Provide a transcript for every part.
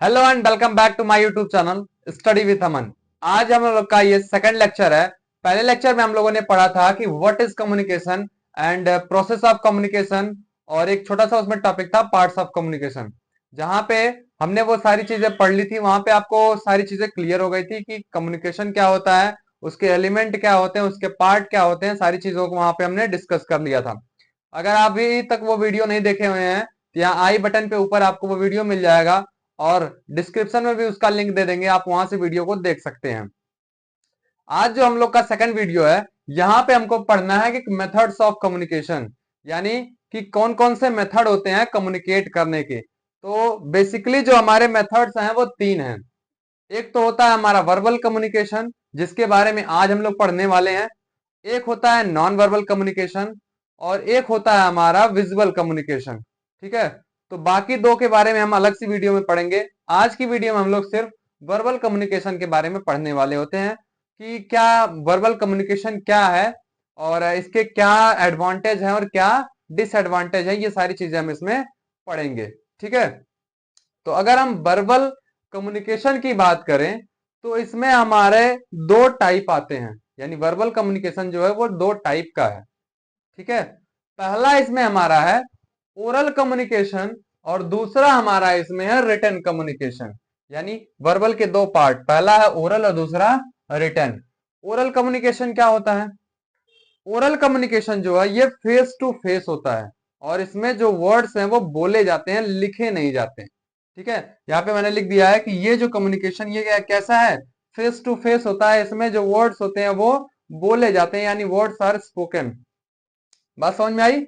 Hello and welcome back to my YouTube channel study with Aman. आज हम लोग का ये सेकंड लेक्चर है। पहले लेक्चर में हम लोगों ने पढ़ा था कि what is communication and process of communication, और एक छोटा सा उसमें टॉपिक था पार्ट्स ऑफ कम्युनिकेशन। जहां पे हमने वो सारी चीजें पढ़ ली थी, वहां पे आपको सारी चीजें क्लियर हो गई थी कि कम्युनिकेशन क्या होता है, उसके एलिमेंट क्या होते हैं, उसके पार्ट क्या होते हैं, सारी चीजों को वहां पे हमने डिस्कस कर लिया था। अगर आप अभी तक वो वीडियो नहीं देखे हुए हैं तो यहाँ आई बटन पे ऊपर आपको वो वीडियो मिल जाएगा, और डिस्क्रिप्शन में भी उसका लिंक दे देंगे, आप वहां से वीडियो को देख सकते हैं। आज जो हम लोग का सेकंड वीडियो है, यहाँ पे हमको पढ़ना है कि मेथड्स ऑफ कम्युनिकेशन, यानी कि कौन कौन से मेथड होते हैं कम्युनिकेट करने के। तो बेसिकली जो हमारे मेथड्स हैं वो तीन हैं। एक तो होता है हमारा वर्बल कम्युनिकेशन, जिसके बारे में आज हम लोग पढ़ने वाले हैं। एक होता है नॉन वर्बल कम्युनिकेशन, और एक होता है हमारा विजुअल कम्युनिकेशन। ठीक है, तो बाकी दो के बारे में हम अलग सी वीडियो में पढ़ेंगे। आज की वीडियो में हम लोग सिर्फ वर्बल कम्युनिकेशन के बारे में पढ़ने वाले होते हैं कि क्या वर्बल कम्युनिकेशन क्या है, और इसके क्या एडवांटेज है और क्या डिसएडवांटेज है, ये सारी चीजें हम इसमें पढ़ेंगे। ठीक है, तो अगर हम वर्बल कम्युनिकेशन की बात करें तो इसमें हमारे दो टाइप आते हैं, यानी वर्बल कम्युनिकेशन जो है वो दो टाइप का है। ठीक है, पहला इसमें हमारा है ओरल कम्युनिकेशन, और दूसरा हमारा इसमें है रिटन कम्युनिकेशन। यानी वर्बल के दो पार्ट, पहला है ओरल और दूसरा रिटन। ओरल कम्युनिकेशन क्या होता है? ओरल कम्युनिकेशन जो है ये फेस टू फेस होता है, और इसमें जो वर्ड्स हैं वो बोले जाते हैं, लिखे नहीं जाते हैं। ठीक है, यहाँ पे मैंने लिख दिया है कि ये जो कम्युनिकेशन ये कैसा है, फेस टू फेस होता है। इसमें जो वर्ड्स होते हैं वो बोले जाते हैं, यानी वर्ड्स आर स्पोकन। बात समझ में आई?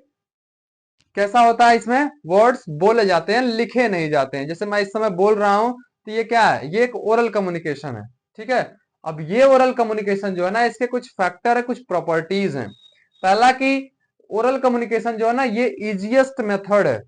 कैसा होता है इसमें? वर्ड्स बोले जाते हैं, लिखे नहीं जाते हैं। जैसे मैं इस समय बोल रहा हूं तो ये क्या है? ये एक ओरल कम्युनिकेशन है। ठीक है, अब ये ओरल कम्युनिकेशन जो है ना, इसके कुछ फैक्टर है, कुछ प्रॉपर्टीज हैं। पहला कि ओरल कम्युनिकेशन जो है ना, ये इजिएस्ट मेथड है,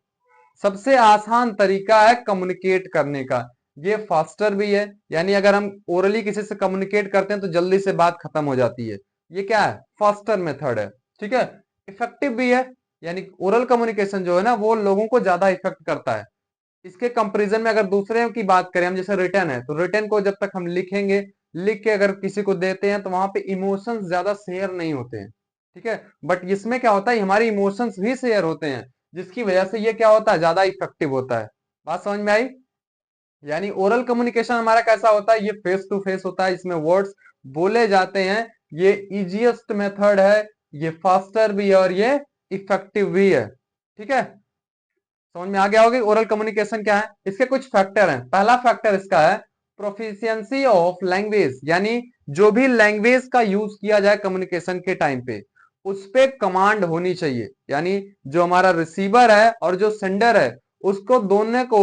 सबसे आसान तरीका है कम्युनिकेट करने का। ये फास्टर भी है, यानी अगर हम ओरली किसी से कम्युनिकेट करते हैं तो जल्दी से बात खत्म हो जाती है। ये क्या है? फास्टर मेथड है। ठीक है, इफेक्टिव भी है, यानी ओरल कम्युनिकेशन जो है ना वो लोगों को ज्यादा इफेक्ट करता है। इसके कंपैरिजन में अगर दूसरे की बात करें हम, जैसे रिटर्न है, तो रिटर्न को जब तक हम लिखेंगे, लिख के अगर किसी को देते हैं तो वहां पे इमोशंस ज्यादा शेयर नहीं होते हैं। ठीक है, बट इसमें क्या होता है, हमारे इमोशंस भी शेयर होते हैं, जिसकी वजह से ये क्या होता है, ज्यादा इफेक्टिव होता है। बात समझ में आई? यानी ओरल कम्युनिकेशन हमारा कैसा होता है, ये फेस टू फेस होता है, इसमें वर्ड्स बोले जाते हैं, ये इजिएस्ट मेथड है, ये फास्टर भी है, और ये इफेक्टिव भी है। ठीक है, समझ में आ गया होगा ओरल कम्युनिकेशन क्या है। इसके कुछ फैक्टर हैं। पहला फैक्टर इसका है प्रोफिशिएंसी ऑफ लैंग्वेज, यानी जो भी लैंग्वेज का यूज किया जाए कम्युनिकेशन के टाइम पे, उस पे कमांड होनी चाहिए। यानी जो हमारा रिसीवर है और जो सेंडर है, उसको दोनों को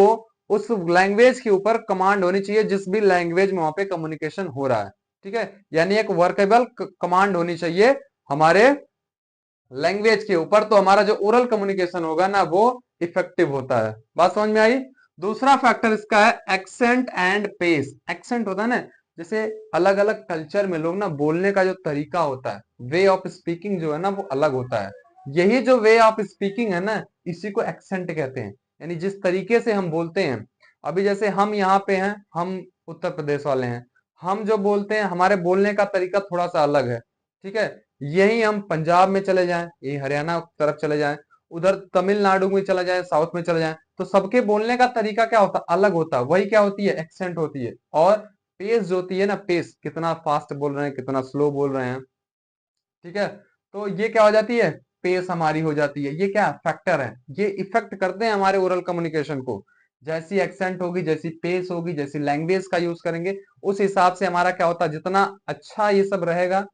उस लैंग्वेज के ऊपर कमांड होनी चाहिए, जिस भी लैंग्वेज में वहां पे कम्युनिकेशन हो रहा है। ठीक है, यानी एक वर्केबल कमांड होनी चाहिए हमारे लैंग्वेज के ऊपर, तो हमारा जो ओरल कम्युनिकेशन होगा ना वो इफेक्टिव होता है। बात समझ में आई? दूसरा फैक्टर इसका है एक्सेंट एंड पेस। एक्सेंट होता है ना, जैसे अलग अलग कल्चर में लोग ना बोलने का जो तरीका होता है, वे ऑफ स्पीकिंग जो है ना वो अलग होता है। यही जो वे ऑफ स्पीकिंग है ना, इसी को एक्सेंट कहते हैं, यानी जिस तरीके से हम बोलते हैं। अभी जैसे हम यहाँ पे हैं, हम उत्तर प्रदेश वाले हैं, हम जो बोलते हैं हमारे बोलने का तरीका थोड़ा सा अलग है। ठीक है, यही हम पंजाब में चले जाएं, ये हरियाणा तरफ चले जाएं, उधर तमिलनाडु में चला जाए, साउथ में चले जाएं, तो सबके बोलने का तरीका क्या होता है, अलग होता है। वही क्या होती है, एक्सेंट होती है। और पेस जो होती है ना, पेस कितना फास्ट बोल रहे हैं, कितना स्लो बोल रहे हैं। ठीक है, तो ये क्या हो जाती है, पेस हमारी हो जाती है। ये क्या फैक्टर है, ये इफेक्ट करते हैं हमारे ओरल कम्युनिकेशन को। जैसी एक्सेंट होगी, जैसी पेस होगी, जैसी लैंग्वेज का यूज करेंगे, उस हिसाब से हमारा क्या होता है, जितना अच्छा ये सब रहेगा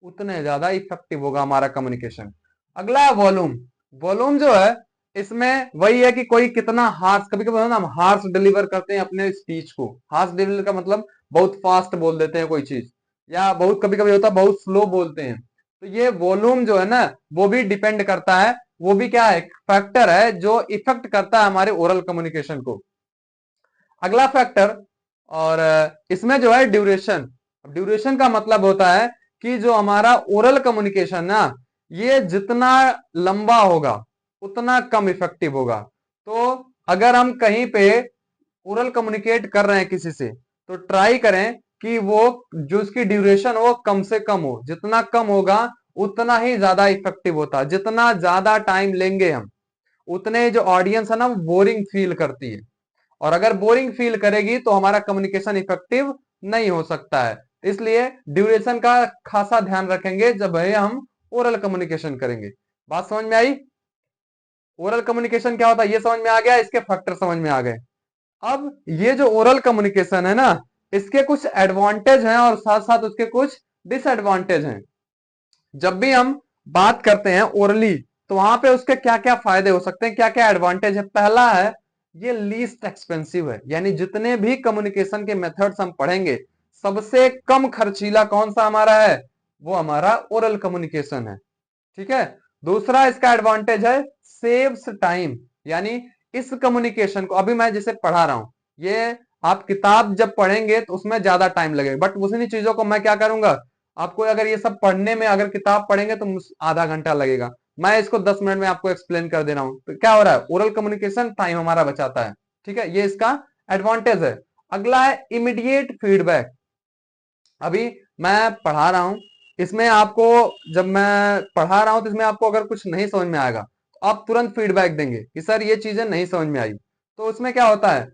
उतने ज्यादा इफेक्टिव होगा हमारा कम्युनिकेशन। अगला है वॉल्यूम। वॉल्यूम जो है, इसमें वही है कि कोई कितना हार्श, कभी कभी ना हम हार्श डिलीवर करते हैं अपने स्पीच को। हार्श डिलीवर का मतलब बहुत फास्ट बोल देते हैं कोई चीज, या बहुत कभी कभी होता है बहुत स्लो बोलते हैं। तो ये वॉल्यूम जो है ना, वो भी डिपेंड करता है, वो भी क्या है, फैक्टर है जो इफेक्ट करता है हमारे ओरल कम्युनिकेशन को। अगला फैक्टर, और इसमें जो है ड्यूरेशन। ड्यूरेशन का मतलब होता है कि जो हमारा ओरल कम्युनिकेशन ना, ये जितना लंबा होगा उतना कम इफेक्टिव होगा। तो अगर हम कहीं पे ओरल कम्युनिकेट कर रहे हैं किसी से, तो ट्राई करें कि वो जो उसकी ड्यूरेशन हो कम से कम हो। जितना कम होगा उतना ही ज्यादा इफेक्टिव होता है। जितना ज्यादा टाइम लेंगे हम, उतने जो ऑडियंस है ना वो बोरिंग फील करती है, और अगर बोरिंग फील करेगी तो हमारा कम्युनिकेशन इफेक्टिव नहीं हो सकता है। इसलिए ड्यूरेशन का खासा ध्यान रखेंगे जब हम ओरल कम्युनिकेशन करेंगे। बात समझ में आई? ओरल कम्युनिकेशन क्या होता है ये समझ में आ गया, इसके फैक्टर समझ में आ गए। अब ये जो ओरल कम्युनिकेशन है ना, इसके कुछ एडवांटेज हैं और साथ साथ उसके कुछ डिसएडवांटेज हैं। जब भी हम बात करते हैं ओरली, तो वहां पे उसके क्या क्या फायदे हो सकते हैं, क्या क्या एडवांटेज है। पहला है, ये लीस्ट एक्सपेंसिव है, यानी जितने भी कम्युनिकेशन के मेथड्स हम पढ़ेंगे, सबसे कम खर्चीला कौन सा हमारा है, वो हमारा ओरल कम्युनिकेशन है। ठीक है। दूसरा इसका एडवांटेज है, सेव्स टाइम, यानी इस कम्युनिकेशन को अभी मैं जिसे पढ़ा रहा हूं, ये आप किताब जब पढ़ेंगे तो उसमें ज्यादा टाइम लगेगा, बट उसी चीजों को मैं क्या करूंगा, आपको अगर ये सब पढ़ने में, अगर किताब पढ़ेंगे तो आधा घंटा लगेगा, मैं इसको 10 मिनट में आपको एक्सप्लेन कर दे रहा हूं। तो क्या हो रहा है, ओरल कम्युनिकेशन टाइम हमारा बचाता है। ठीक है, ये इसका एडवांटेज है। अगला है इमीडिएट फीडबैक। अभी मैं पढ़ा रहा हूं, इसमें आपको, जब मैं पढ़ा रहा हूं तो इसमें आपको अगर कुछ नहीं समझ में आएगा तो आप तुरंत फीडबैक देंगे कि सर ये चीजें नहीं समझ में आई। तो उसमें क्या होता है,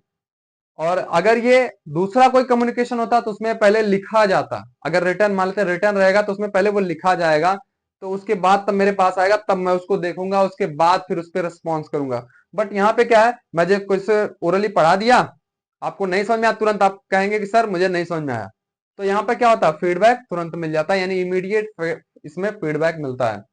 और अगर ये दूसरा कोई कम्युनिकेशन होता तो उसमें पहले लिखा जाता, अगर रिटर्न मान लेते रिटर्न रहेगा तो उसमें पहले वो लिखा जाएगा, तो उसके बाद तब मेरे पास आएगा, तब मैं उसको देखूंगा, उसके बाद फिर उस पर रिस्पॉन्स करूंगा। बट यहाँ पे क्या है, मैं जब कुछ ओरली पढ़ा दिया, आपको नहीं समझ में आया, तुरंत आप कहेंगे कि सर मुझे नहीं समझ में आया। तो यहाँ पे क्या होता है, फीडबैक तुरंत मिल जाता है, यानी इमीडिएट इसमें फीडबैक मिलता है।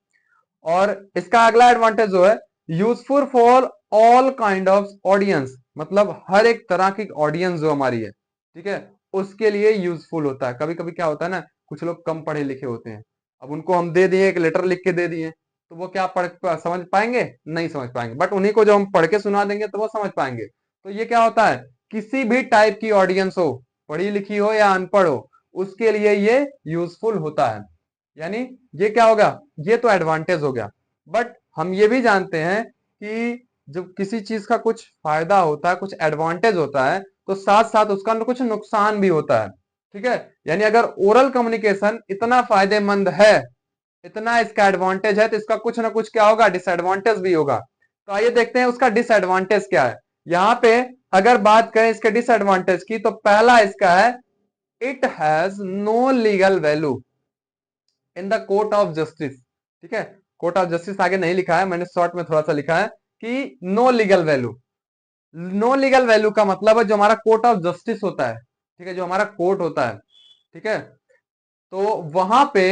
और इसका अगला एडवांटेज जो है, useful for all kind of audience, मतलब हर एक तरह की ऑडियंस जो हमारी है, ठीक है, उसके लिए यूजफुल होता है। कभी कभी क्या होता है ना, कुछ लोग कम पढ़े लिखे होते हैं, अब उनको हम दे दिए एक लेटर लिख के दे दिए, तो वो क्या समझ पाएंगे, नहीं समझ पाएंगे। बट उन्हीं को जो हम पढ़ के सुना देंगे तो वो समझ पाएंगे। तो ये क्या होता है, किसी भी टाइप की ऑडियंस हो, पढ़ी लिखी हो या अनपढ़ हो, उसके लिए ये यूजफुल होता है। यानी ये क्या होगा, ये तो एडवांटेज हो गया। बट हम ये भी जानते हैं कि जब किसी चीज का कुछ फायदा होता है, कुछ एडवांटेज होता है, तो साथ साथ उसका कुछ नुकसान भी होता है। ठीक है, यानी अगर ओरल कम्युनिकेशन इतना फायदेमंद है, इतना इसका एडवांटेज है, तो इसका कुछ ना कुछ क्या होगा, डिसएडवांटेज भी होगा। तो आइए देखते हैं उसका डिसएडवांटेज क्या है। यहाँ पे अगर बात करें इसके डिसएडवांटेज की, तो पहला इसका है, it has no legal value in the court of justice. ठीक है, कोर्ट ऑफ जस्टिस आगे नहीं लिखा है, मैंने शॉर्ट में थोड़ा सा लिखा है कि no legal value. No legal value का मतलब है जो हमारा कोर्ट ऑफ जस्टिस होता है, ठीक है, जो हमारा कोर्ट होता है, ठीक है, तो वहां पे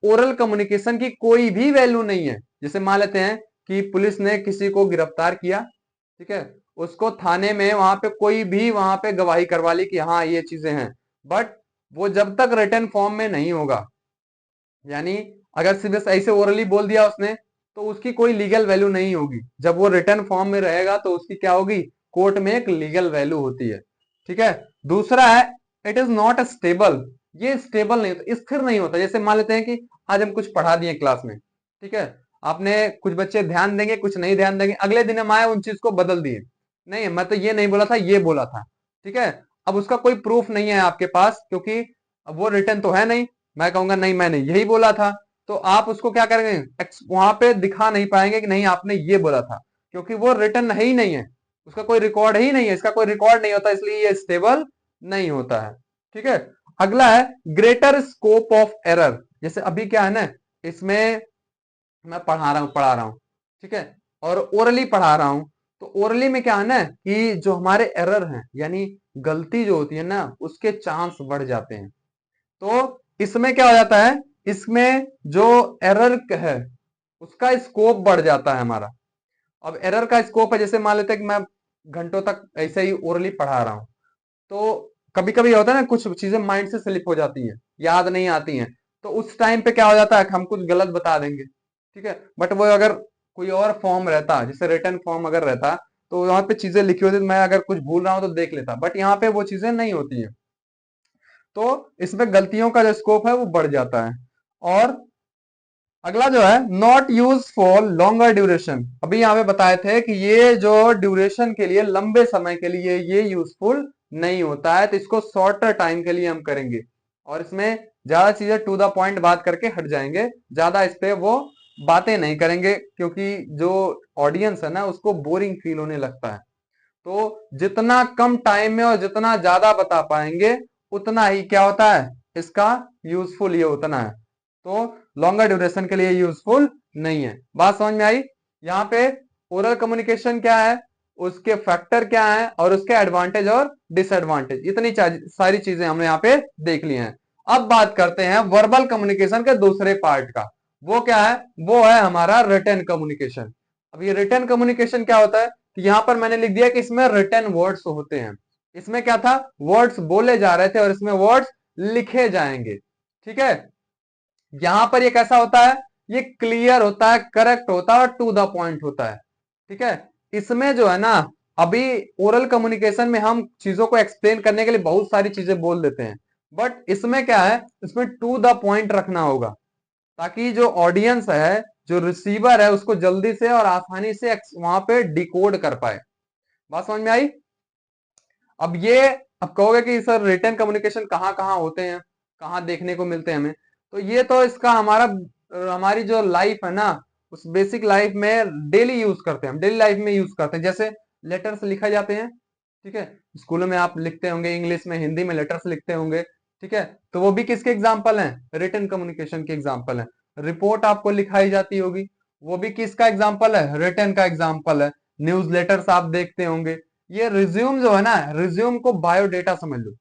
ओरल कम्युनिकेशन की कोई भी वैल्यू नहीं है। जैसे मान लेते हैं कि पुलिस ने किसी को गिरफ्तार किया, ठीक है, उसको थाने में वहां पे कोई भी वहां पे गवाही करवा ली कि हाँ ये चीजें हैं, बट वो जब तक रिटर्न फॉर्म में नहीं होगा, यानी अगर सिर्फ ऐसे ओरली बोल दिया उसने, तो उसकी कोई लीगल वैल्यू नहीं होगी। जब वो रिटर्न फॉर्म में रहेगा तो उसकी क्या होगी, कोर्ट में एक लीगल वैल्यू होती है। ठीक है। दूसरा है, इट इज नॉट स्टेबल। ये स्टेबल नहीं होता, स्थिर नहीं होता। जैसे मान लेते हैं कि आज हम कुछ पढ़ा दिए क्लास में, ठीक है, आपने, कुछ बच्चे ध्यान देंगे, कुछ नहीं ध्यान देंगे, अगले दिन हम आए उन चीज को बदल दिए, नहीं मैं तो ये नहीं बोला था, ये बोला था। ठीक है, अब उसका कोई प्रूफ नहीं है आपके पास, क्योंकि अब वो रिटर्न तो है नहीं, मैं कहूंगा नहीं मैंने यही बोला था, तो आप उसको क्या करेंगे, वहां पे दिखा नहीं पाएंगे कि नहीं आपने ये बोला था, क्योंकि वो रिटर्न है ही नहीं है, उसका कोई रिकॉर्ड ही नहीं है, इसका कोई रिकॉर्ड नहीं होता, इसलिए ये स्टेबल नहीं होता है। ठीक है। अगला है, ग्रेटर स्कोप ऑफ एरर। जैसे अभी क्या है ना, इसमें मैं पढ़ा रहा हूं, ठीक है, और ओरली पढ़ा रहा हूं, तो ओरली में क्या है ना कि जो हमारे एरर हैं, यानी गलती जो होती है ना, उसके चांस बढ़ जाते हैं। तो इसमें क्या हो जाता है, इसमें जो एरर है उसका स्कोप बढ़ जाता है हमारा। अब एरर का स्कोप है, जैसे मान लेते हैं कि मैं घंटों तक ऐसे ही ओरली पढ़ा रहा हूं, तो कभी कभी होता है ना, कुछ चीजें माइंड से स्लिप हो जाती हैं, याद नहीं आती हैं, तो उस टाइम पे क्या हो जाता है, हम कुछ गलत बता देंगे। ठीक है, बट वो अगर कोई और फॉर्म रहता, जैसे रिटर्न फॉर्म अगर रहता, तो वहां पे चीजें लिखी होती, तो मैं अगर कुछ भूल रहा हूं तो देख लेता, बट यहाँ पे वो चीजें नहीं होती है, तो इसमें गलतियों का जो स्कोप है वो बढ़ जाता है। और अगला जो है not use for longer duration, अभी यहाँ पे बताए थे कि ये जो ड्यूरेशन के लिए, लंबे समय के लिए ये यूजफुल नहीं होता है, तो इसको शॉर्टर टाइम के लिए हम करेंगे और इसमें ज्यादा चीजें टू द पॉइंट बात करके हट जाएंगे, ज्यादा इस पे वो बातें नहीं करेंगे क्योंकि जो ऑडियंस है ना उसको बोरिंग फील होने लगता है। तो जितना कम टाइम में और जितना ज्यादा बता पाएंगे उतना ही क्या होता है, इसका यूजफुल ये उतना है। तो लॉन्गर ड्यूरेशन के लिए यूजफुल नहीं है। बात समझ में आई? यहाँ पे ओरल कम्युनिकेशन क्या है, उसके फैक्टर क्या है और उसके एडवांटेज और डिसएडवांटेज, इतनी सारी चीजें हमने यहाँ पे देख ली हैं। अब बात करते हैं वर्बल कम्युनिकेशन के दूसरे पार्ट का। वो क्या है? वो है हमारा रिटन कम्युनिकेशन। अब ये रिटन कम्युनिकेशन क्या होता है? तो यहां पर मैंने लिख दिया कि इसमें रिटन वर्ड्स होते हैं। इसमें क्या था, वर्ड्स बोले जा रहे थे और इसमें वर्ड्स लिखे जाएंगे। ठीक है, यहां पर ये कैसा होता है, ये क्लियर होता है, करेक्ट होता है और टू द पॉइंट होता है। ठीक है, इसमें जो है ना, अभी ओरल कम्युनिकेशन में हम चीजों को एक्सप्लेन करने के लिए बहुत सारी चीजें बोल देते हैं, बट इसमें क्या है, इसमें टू द पॉइंट रखना होगा ताकि जो ऑडियंस है, जो रिसीवर है, उसको जल्दी से और आसानी से वहां पे डिकोड कर पाए। बात समझ में आई? अब ये, अब कहोगे कि सर रिटन कम्युनिकेशन कहाँ कहाँ होते हैं, कहाँ देखने को मिलते हैं हमें, तो ये तो इसका हमारी जो लाइफ है ना, उस बेसिक लाइफ में डेली यूज करते हैं, हम डेली लाइफ में यूज करते हैं। जैसे लेटर्स लिखे जाते हैं, ठीक है, स्कूलों में आप लिखते होंगे, इंग्लिश में हिंदी में लेटर्स लिखते होंगे, ठीक है, तो वो भी किसके एग्जाम्पल हैं, रिटन कम्युनिकेशन के एग्जाम्पल है। रिपोर्ट आपको लिखाई जाती होगी, वो भी किसका एग्जाम्पल है, रिटन का एग्जाम्पल है। न्यूज लेटर्स आप देखते होंगे। ये रिज्यूम जो है ना, रिज्यूम को बायोडेटा समझ लो।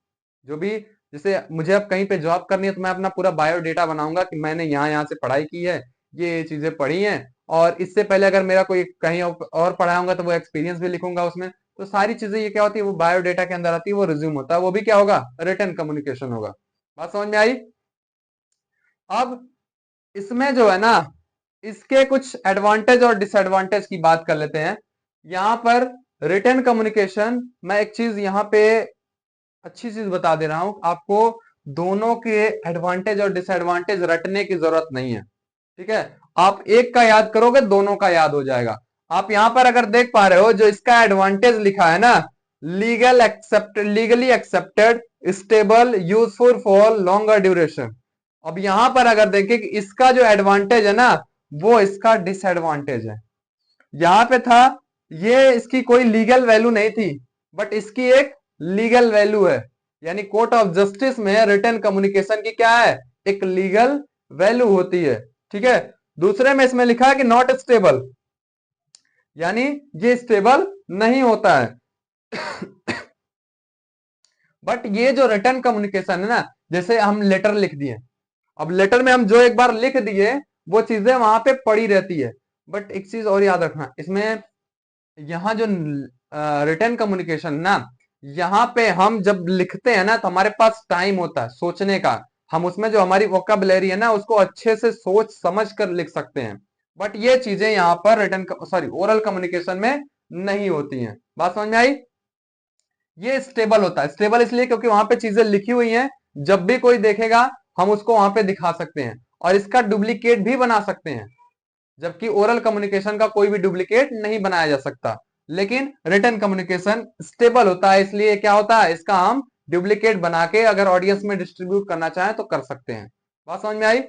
जो भी, जैसे मुझे अब कहीं पे जॉब करनी है तो मैं अपना पूरा बायोडेटा बनाऊंगा कि मैंने यहाँ यहाँ से पढ़ाई की है, ये चीजें पढ़ी हैं, और इससे पहले अगर मेरा कोई कहीं और पढ़ाया होगा तो वो एक्सपीरियंस भी लिखूंगा उसमें। तो सारी चीजें ये क्या होती है, वो बायोडेटा के अंदर आती है, वो रिज्यूम होता है, वो भी क्या होगा, रिटन कम्युनिकेशन होगा। बात समझ में आई? अब इसमें जो है ना, इसके कुछ एडवांटेज और डिसएडवांटेज की बात कर लेते हैं। यहां पर रिटन कम्युनिकेशन, मैं एक चीज यहां पे अच्छी चीज बता दे रहा हूं आपको, दोनों के एडवांटेज और डिसएडवांटेज रटने की जरूरत नहीं है। ठीक है, आप एक का याद करोगे दोनों का याद हो जाएगा। आप यहां पर अगर देख पा रहे हो, जो इसका एडवांटेज लिखा है ना, legally accepted, stable, useful for longer duration. अब यहां पर अगर देखें कि इसका जो एडवांटेज है ना, वो इसका डिसएडवांटेज है। यहां पे था, ये इसकी कोई लीगल वैल्यू नहीं थी, बट इसकी एक लीगल वैल्यू है। यानी कोर्ट ऑफ जस्टिस में रिटन कम्युनिकेशन की क्या है, एक लीगल वैल्यू होती है। ठीक है, दूसरे में इसमें लिखा है कि नॉट स्टेबल, यानी ये स्टेबल नहीं होता है। बट ये जो रिटन कम्युनिकेशन है ना, जैसे हम लेटर लिख दिए, अब लेटर में हम जो एक बार लिख दिए वो चीजें वहां पे पड़ी रहती है। बट एक चीज और याद रखना इसमें, यहाँ जो रिटन कम्युनिकेशन ना, यहाँ पे हम जब लिखते हैं ना तो हमारे पास टाइम होता है सोचने का, हम उसमें जो हमारी वोकैबुलरी है ना उसको अच्छे से सोच समझ कर लिख सकते हैं। बट ये चीजें यहाँ पर ओरल कम्युनिकेशन में नहीं होती हैं। बात समझ में आई? ये स्टेबल होता है, स्टेबल इसलिए क्योंकि वहां पे चीजें लिखी हुई हैं, जब भी कोई देखेगा हम उसको वहां पे दिखा सकते हैं और इसका डुप्लीकेट भी बना सकते हैं, जबकि ओरल कम्युनिकेशन का कोई भी डुप्लीकेट नहीं बनाया जा सकता। लेकिन रिटन कम्युनिकेशन स्टेबल होता है, इसलिए क्या होता है, इसका हम डुप्लीकेट बना के अगर ऑडियंस में डिस्ट्रीब्यूट करना चाहें तो कर सकते हैं। बात समझ में आई?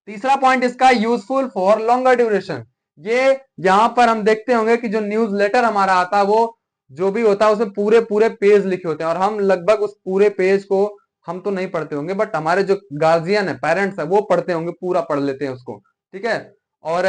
तीसरा पॉइंट इसका, यूजफुल फॉर लॉन्गर ड्यूरेशन। ये यहां पर हम देखते होंगे कि जो न्यूज लेटर हमारा आता है, वो जो भी होता है उसमें पूरे पूरे पेज लिखे होते हैं और हम लगभग उस पूरे पेज को, हम तो नहीं पढ़ते होंगे बट हमारे जो गार्जियन है, पेरेंट्स है, वो पढ़ते होंगे, पूरा पढ़ लेते हैं उसको। ठीक है, और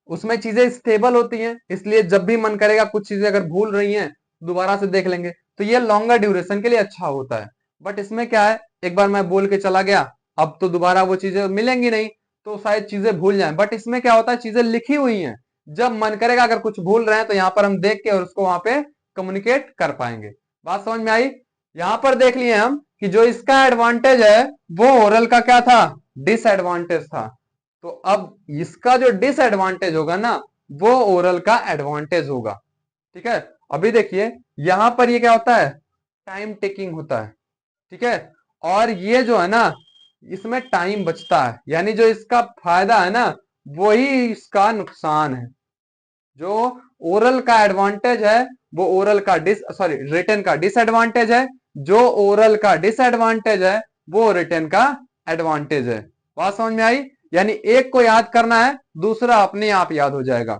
उसमें चीजें स्टेबल होती हैं, इसलिए जब भी मन करेगा, कुछ चीजें अगर भूल रही हैं दोबारा से देख लेंगे, तो ये लॉन्गर ड्यूरेशन के लिए अच्छा होता है। बट इसमें क्या है, एक बार मैं बोल के चला गया, अब तो दोबारा वो चीजें मिलेंगी नहीं, तो शायद चीजें भूल जाएं। बट इसमें क्या होता है, चीजें लिखी हुई हैं, जब मन करेगा अगर कुछ भूल रहे हैं तो यहाँ पर हम देख के और उसको वहां पे कम्युनिकेट कर पाएंगे। बात समझ में आई? यहां पर देख लिए हम कि जो इसका एडवांटेज है वो ओरल का क्या था, डिसएडवांटेज था। तो अब इसका जो डिसएडवांटेज होगा ना, वो ओरल का एडवांटेज होगा। ठीक है, अभी देखिए यहां पर ये क्या होता है, टाइम टेकिंग होता है। ठीक है, और ये जो है ना, इसमें टाइम बचता है, यानी जो इसका फायदा है ना वही इसका नुकसान है। जो ओरल का एडवांटेज है वो ओरल का रिटन का डिसएडवांटेज है, जो ओरल का डिसएडवांटेज है वो रिटन का एडवांटेज है। बात समझ में आई? यानी एक को याद करना है, दूसरा अपने आप याद हो जाएगा।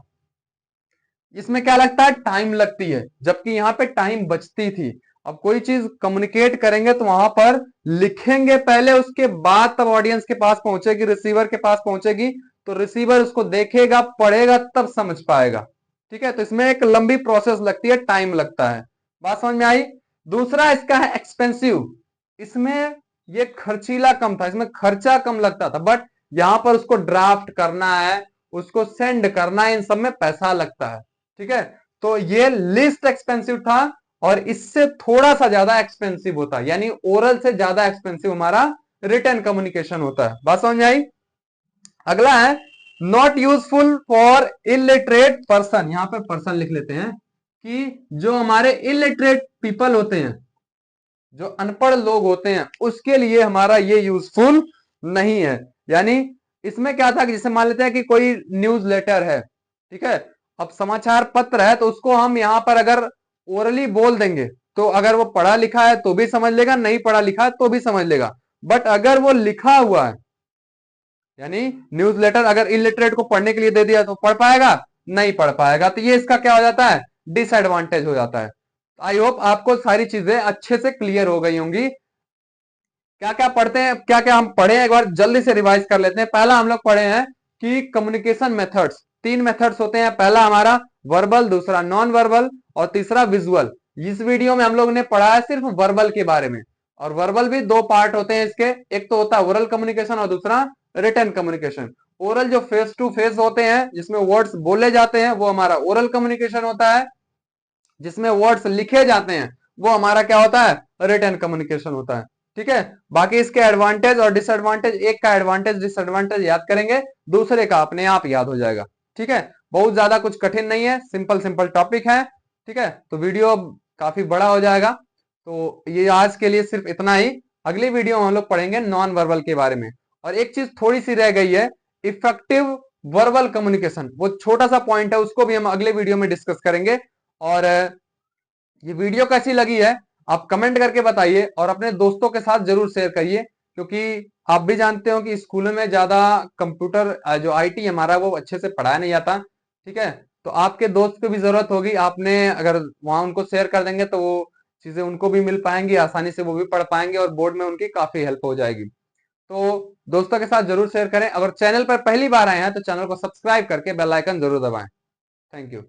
इसमें क्या लगता है, टाइम लगती है, जबकि यहां पे टाइम बचती थी। अब कोई चीज कम्युनिकेट करेंगे तो वहां पर लिखेंगे पहले, उसके बाद तब ऑडियंस के पास पहुंचेगी, रिसीवर के पास पहुंचेगी, तो रिसीवर उसको देखेगा, पढ़ेगा, तब समझ पाएगा। ठीक है, तो इसमें एक लंबी प्रोसेस लगती है, टाइम लगता है। बात समझ में आई? दूसरा इसका है एक्सपेंसिव। इसमें ये खर्चीला कम था, इसमें खर्चा कम लगता था, बट यहां पर उसको ड्राफ्ट करना है, उसको सेंड करना है, इन सब में पैसा लगता है। ठीक है, तो ये लिस्ट एक्सपेंसिव था और इससे थोड़ा सा ज्यादा एक्सपेंसिव होता है, यानी ओरल से ज्यादा एक्सपेंसिव हमारा रिटन कम्युनिकेशन होता है। बात समझ आई? अगला है not useful for illiterate person. यहां पे पर्सन लिख लेते हैं कि जो हमारे इलिटरेट पीपल होते हैं, जो अनपढ़ लोग होते हैं, उसके लिए हमारा ये यूजफुल नहीं है। यानी इसमें क्या था कि जैसे मान लेते हैं कि कोई न्यूज लेटर है, ठीक है, अब समाचार पत्र है, तो उसको हम यहां पर अगर ओरली बोल देंगे तो अगर वो पढ़ा लिखा है तो भी समझ लेगा, नहीं पढ़ा लिखा है तो भी समझ लेगा। बट अगर वो लिखा हुआ है, यानी न्यूज लेटर अगर इलिटरेट को पढ़ने के लिए दे दिया तो पढ़ पाएगा? नहीं पढ़ पाएगा। तो ये इसका क्या हो जाता है, डिसएडवांटेज हो जाता है। आई होप आपको सारी चीजें अच्छे से क्लियर हो गई होंगी। क्या क्या पढ़ते हैं, क्या क्या हम पढ़े हैं, एक बार जल्दी से रिवाइज कर लेते हैं। पहला हम लोग पढ़े हैं कि कम्युनिकेशन मेथड्स, तीन मेथड्स होते हैं। पहला हमारा वर्बल, दूसरा नॉन वर्बल और तीसरा विजुअल। इस वीडियो में हम लोग ने पढ़ा है सिर्फ वर्बल के बारे में। और वर्बल भी दो पार्ट होते हैं इसके, एक तो होता है ओरल कम्युनिकेशन और दूसरा रिटन कम्युनिकेशन। ओरल जो फेस टू फेस होते हैं, जिसमें वर्ड्स बोले जाते हैं, वो हमारा ओरल कम्युनिकेशन होता है। जिसमें वर्ड्स लिखे जाते हैं वो हमारा क्या होता है, रिटन कम्युनिकेशन होता है। ठीक है, बाकी इसके एडवांटेज और डिसएडवांटेज, एक का एडवांटेज डिसएडवांटेज याद करेंगे, दूसरे का अपने आप याद हो जाएगा। ठीक है, बहुत ज्यादा कुछ कठिन नहीं है, सिंपल सिंपल टॉपिक है। ठीक है, तो वीडियो काफी बड़ा हो जाएगा, तो ये आज के लिए सिर्फ इतना ही। अगली वीडियो में हम लोग पढ़ेंगे नॉन वर्बल के बारे में। और एक चीज थोड़ी सी रह गई है, इफेक्टिव वर्बल कम्युनिकेशन, वो छोटा सा पॉइंट है, उसको भी हम अगले वीडियो में डिस्कस करेंगे। और ये वीडियो कैसी लगी है आप कमेंट करके बताइए और अपने दोस्तों के साथ जरूर शेयर करिए, क्योंकि आप भी जानते हो कि स्कूलों में ज्यादा कंप्यूटर जो आईटी हमारा वो अच्छे से पढ़ाया नहीं जाता। ठीक है, तो आपके दोस्त को भी जरूरत होगी, आपने अगर वहां उनको शेयर कर देंगे तो वो चीजें उनको भी मिल पाएंगी आसानी से, वो भी पढ़ पाएंगे और बोर्ड में उनकी काफी हेल्प हो जाएगी। तो दोस्तों के साथ जरूर शेयर करें। अगर चैनल पर पहली बार आए हैं तो चैनल को सब्सक्राइब करके बेल आइकन जरूर दबाएं। Thank you.